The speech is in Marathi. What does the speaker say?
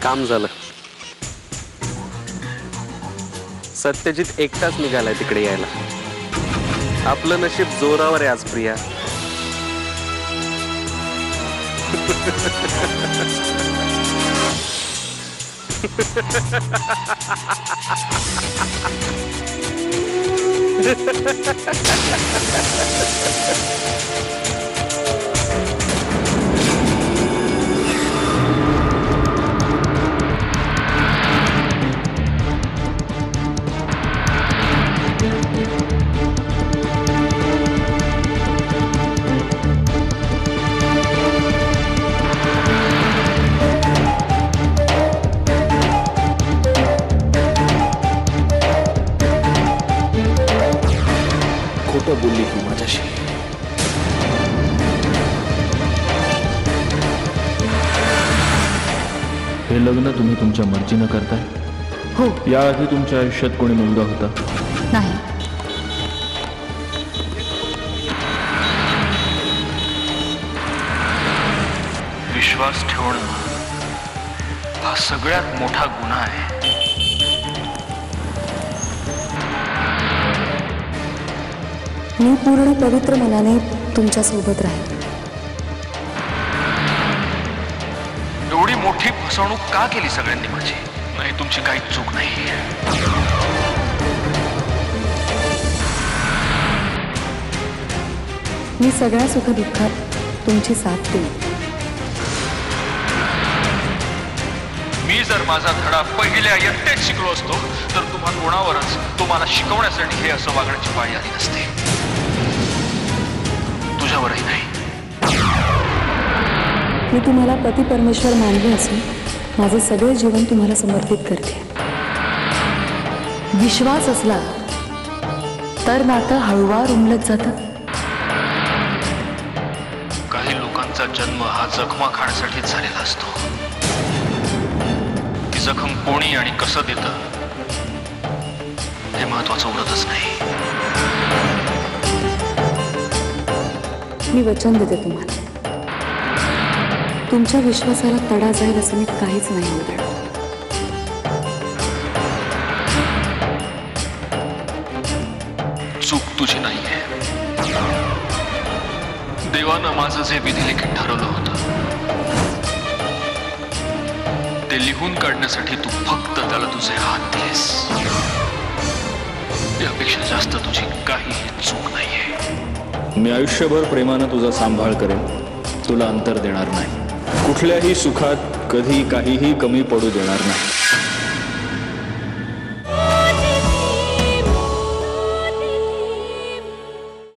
काम झालं. सत्यजित एकटाच निघालाय तिकडे यायला. आपलं नशीब जोरावर आहे आज प्रिया. खोटं बोलली तू माझ्याशी. हे लग्न तुम्ही तुमच्या मर्जीनं करताय? हो. याआधी तुमच्या आयुष्यात कोणी मुलगा होता? नाही. विश्वास ठेवणं हा सगळ्यात मोठा गुन्हा आहे. मी पूर्ण पवित्र मनाने तुमच्या सोबत राहील. एवढी मोठी फसवणूक का केली सगळ्यांनी माझी? नाही, तुमची काही चूक नाही. मी सगळ्या सुखदुःखात तुमची साथ देईन. मी जर माझा धडा पहिल्या इयत्तेत शिकलो असतो तर तुम्हा कोणावरच तुम्हाला शिकवण्यासाठी हे असं वागण्याची पाळी आली नसते. तुझ्यावरही नाही. मी तुम्हाला पती परमेश्वर मानले असून माझे सगळे जीवन तुम्हाला समर्पित करते. विश्वास असला तर नातं हळूवार उमलत जातं. काही लोकांचा जन्म हा जखमा खाण्यासाठीच झालेला असतो. ती जखम कोणी आणि कसं देतं हे महत्वाचं उरतच नाही. मी वचन देते तुम्हाला, तुमच्या विश्वासाला तडा जाईल असं मी काहीच नाही होणार. चूक तुझी नाहीये. देवानं माझं जे विधिलिखित ठरवलं होतं ते लिहून काढण्यासाठी तू फक्त त्याला तुझे हात दिलेस. यापेक्षा जास्त तुझी काहीही चूक नाहीये. मी आयुष्यभर प्रेमानं तुझा सांभाळ करेन. तुला अंतर देणार नाही. कुठल्याही सुखात कधी काहीही कमी पडू देणार नाही.